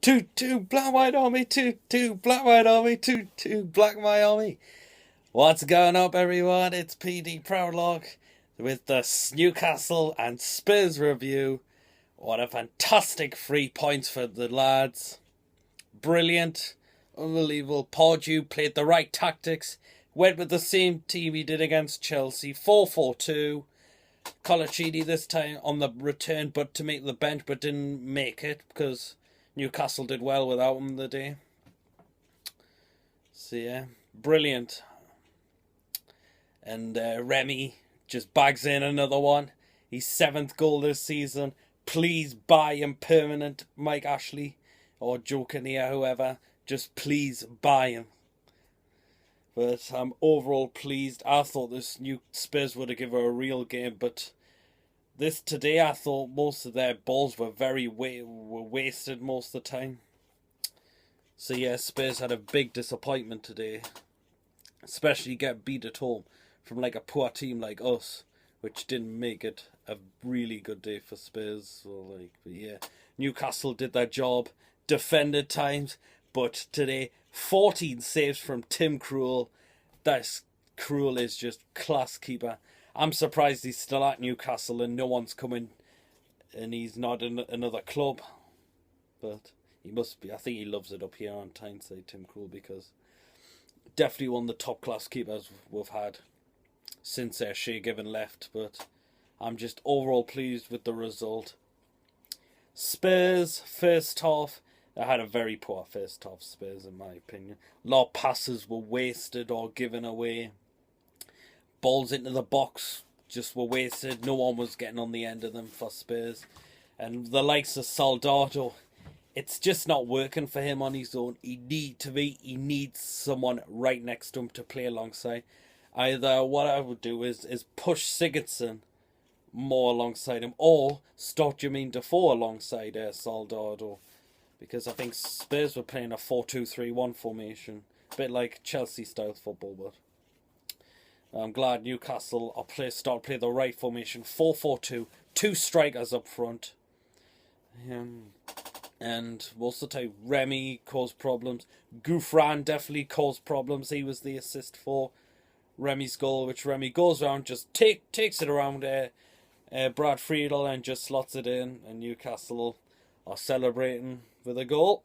Two black white army, two black white army, two black white army. What's going up, everyone? It's PD Proudlock with the Newcastle and Spurs review. What a fantastic 3 points for the lads. Brilliant, unbelievable. Pardew played the right tactics, went with the same team he did against Chelsea, 4-4-2. Colaccini this time on the return, but to make the bench, but didn't make it because Newcastle did well without him the day. So yeah, brilliant. And Remy just bags in another one. His 7th goal this season. Please buy him permanent, Mike Ashley or Joe Kinnear, whoever. Just please buy him. But I'm overall pleased. I thought this new Spurs would have given a real game, but this today I thought most of their balls were were wasted most of the time. So yeah, Spurs had a big disappointment today, especially get beat at home from like a poor team like us, which didn't make it a really good day for Spurs. So but yeah, Newcastle did their job, defended times, but today 14 saves from Tim Krul. Krul is just class keeper. I'm surprised he's still at Newcastle and no one's coming, and he's not in another club. But he must be. I think he loves it up here on Tyneside, Tim Krul, because definitely one of the top class keepers we've had since Shea Given left. But I'm just overall pleased with the result. Spurs first half. I had a very poor first half, Spurs, in my opinion. A lot of passes were wasted or given away. Balls into the box just were wasted. No one was getting on the end of them for Spurs. And the likes of Soldado, it's just not working for him on his own. He needs someone right next to him to play alongside. Either what I would do is push Sigurdsson more alongside him, or start Jermaine Defoe alongside Soldado. Because I think Spurs were playing a 4-2-3-1 formation. A bit like Chelsea-style football, but I'm glad Newcastle start playing the right formation. 4-4-2. 2 strikers up front. And most of the time, Remy caused problems. Gouffran definitely caused problems. He was the assist for Remy's goal, which Remy goes around, just takes it around Brad Friedel and just slots it in. And Newcastle are celebrating with a goal.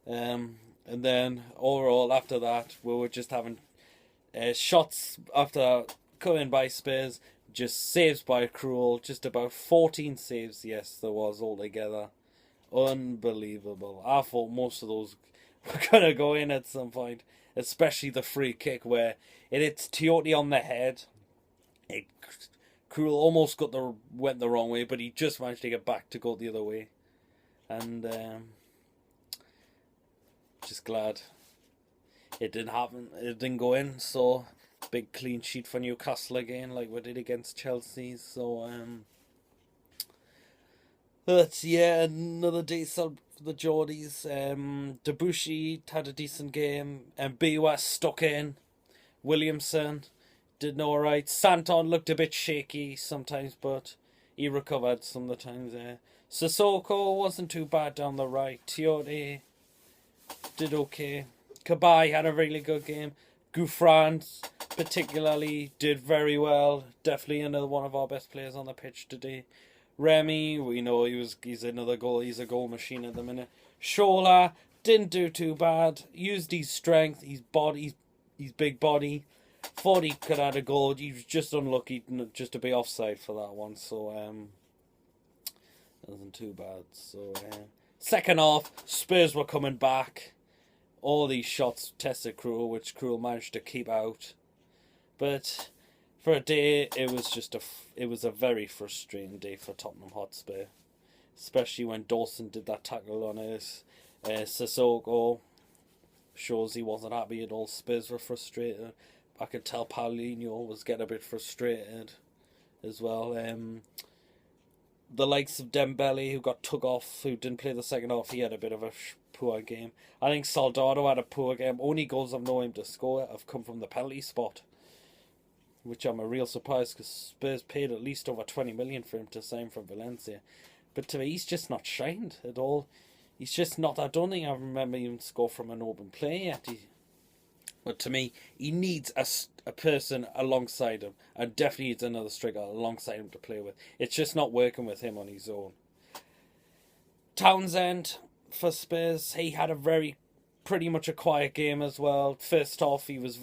And then overall after that, we were just having shots after coming by Spurs, just saves by Krul, just about 14 saves, yes, there was altogether. Unbelievable. I thought most of those were going to go in at some point, especially the free kick where it hits Tiote on the head. Krul almost went the wrong way, but he just managed to get back to go the other way. And just glad it didn't happen. It didn't go in. So big clean sheet for Newcastle again, like we did against Chelsea. So but yeah, another decent for the Geordies. Debussy had a decent game, and Biwa stuck in. Williamson did no alright. Santon looked a bit shaky sometimes, but he recovered some of the times there. Sissoko wasn't too bad down the right. Tiote did okay. Cabaye had a really good game. Gouffran particularly did very well. Definitely another one of our best players on the pitch today. Remy, we know he's another goal. He's a goal machine at the minute. Shola didn't do too bad. Used his strength, his body, his big body. Thought he could add a goal. He was just unlucky just to be offside for that one. So wasn't too bad. So second half, Spurs were coming back. All these shots tested Krul, which Krul managed to keep out. But for a day, it was a very frustrating day for Tottenham Hotspur, especially when Dawson did that tackle on us. Sissoko shows he wasn't happy at all. Spurs were frustrated. I could tell Paulinho was getting a bit frustrated as well. The likes of Dembele, who got took off, who didn't play the second half, he had a bit of a poor game. I think Soldado had a poor game. Only goals I've known him to score have come from the penalty spot, which I'm a real surprise because Spurs paid at least over 20 million for him to sign from Valencia. But to me, he's just not shined at all. He's just not. I don't think I remember him score from an open play yet. But to me, he needs a person alongside him, and definitely needs another striker alongside him to play with. It's just not working with him on his own. Townsend for Spurs, he had pretty much a quiet game as well. First half, he was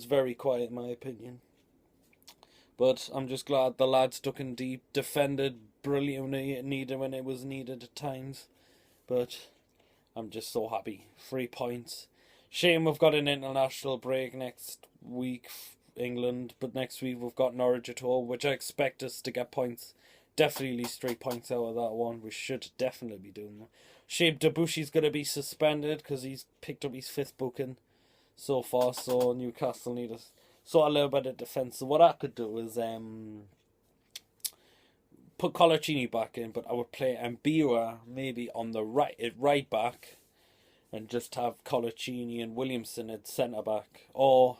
very quiet in my opinion. But I'm just glad the lads stuck in deep, defended brilliantly needed when it was needed at times. But I'm just so happy. 3 points. Shame we've got an international break next week, England, but next week we've got Norwich at home, which I expect us to get points. Definitely at least 3 points out of that one. We should definitely be doing that. Shame Debussy's going to be suspended because he's picked up his 5th booking so far, so Newcastle need to sort a little bit of defence. So what I could do is put Colaccini back in, but I would play Mbira maybe on the right back, and just have Colaccini and Williamson at centre back, or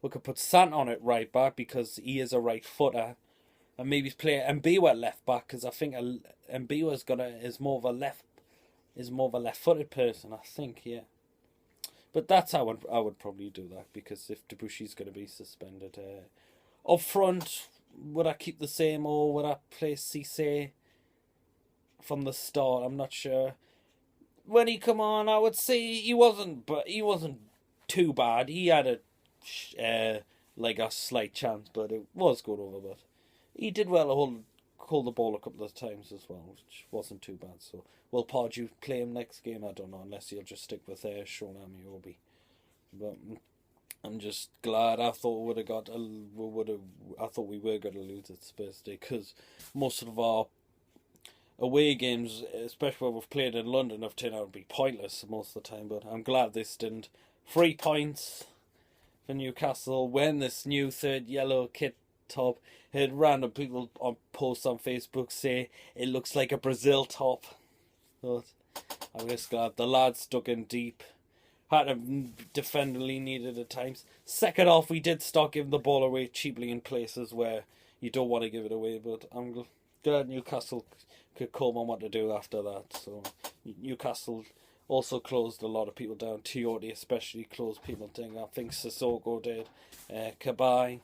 we could put Sant on it right back because he is a right footer, and maybe play Mbira left back because I think Mbira is more of a left-footed person, I think, yeah. But that's how I would probably do that, because if Debussy's going to be suspended, up front, would I keep the same, or would I play Cisse from the start? I'm not sure. When he come on, I would say he wasn't too bad. He had a slight chance, but it was good over. But he did well to hold the ball a couple of times as well, which wasn't too bad. So will Pardew play him next game? I don't know, unless he'll just stick with Sean Amiobi. But I'm just glad. I thought we were going to lose at Spurs Day, because most of our away games, especially when we've played in London, have turned out to be pointless most of the time. But I'm glad this didn't. 3 points for Newcastle. When this new third yellow kit top, had random people on posts on Facebook say it looks like a Brazil top. But I'm just glad the lads stuck in deep. Had to defendingly needed at times. Second half, we did start giving the ball away cheaply in places where you don't want to give it away. But I'm glad Newcastle could come on what to do after that. So Newcastle also closed a lot of people down. Tiote especially closed people down. I think Sissoko did. Cabaye.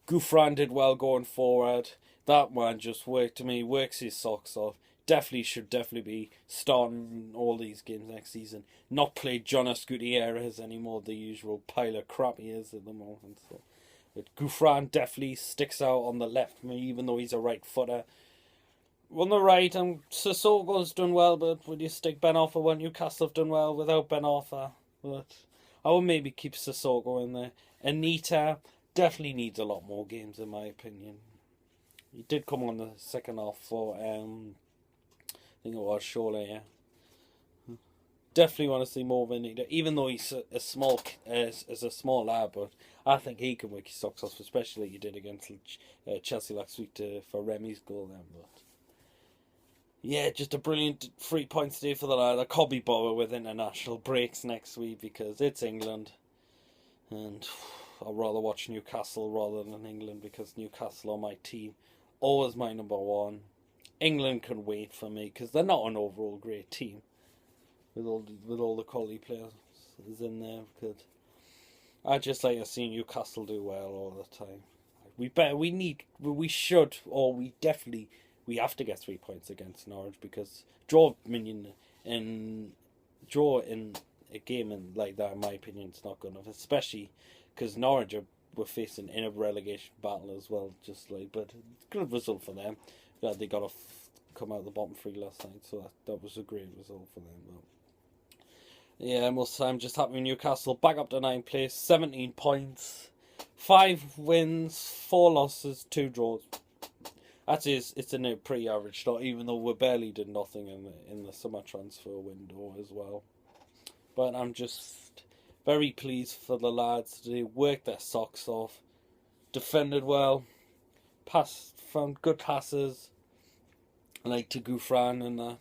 Gouffran did well going forward. That man just worked his socks off. Should definitely be starting all these games next season. Not play Jonas Gutierrez anymore, the usual pile of crap he is at the moment. So, but Gouffran definitely sticks out on the left, even though he's a right footer. On the right, Sissoko's done well, but would you stick Ben Arthur when Newcastle have done well without Ben Arthur? But I would maybe keep Sissoko in there. Anita definitely needs a lot more games, in my opinion. He did come on the second half for I think it was Shola, yeah. Definitely want to see more of Anita, even though he's a small lad, but I think he can work his socks off, especially like he did against Chelsea last week for Remy's goal then. But yeah, just a brilliant 3 points today for the lad. I can't be bothered with international breaks next week because it's England, and I'd rather watch Newcastle rather than England because Newcastle are my team, always my number one. England can wait for me because they're not an overall great team with all the quality players in there. Because I just like to see Newcastle do well all the time. We have to get 3 points against Norwich, because draw in a game like that, in my opinion, is not good enough. Especially because Norwich were facing in a relegation battle as well. But good result for them. Glad they got come out the bottom 3 last night, so that was a great result for them. But yeah, I'm just happy Newcastle back up to 9th place, 17 points, 5 wins, 4 losses, 2 draws. It's a pretty average start, even though we barely did nothing in the summer transfer window as well. But I'm just very pleased for the lads. They worked their socks off, defended well, found good passes, like to Gouffran and that.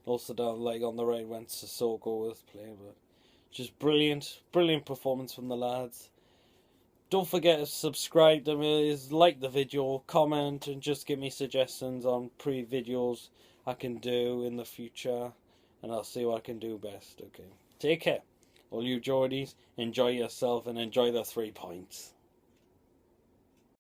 Also down on the right when Sissoko was playing, but just brilliant performance from the lads. Don't forget to subscribe to me, like the video, comment, and just give me suggestions on pre-videos I can do in the future, and I'll see what I can do best. Okay, take care. All you Geordies, enjoy yourself and enjoy the 3 points.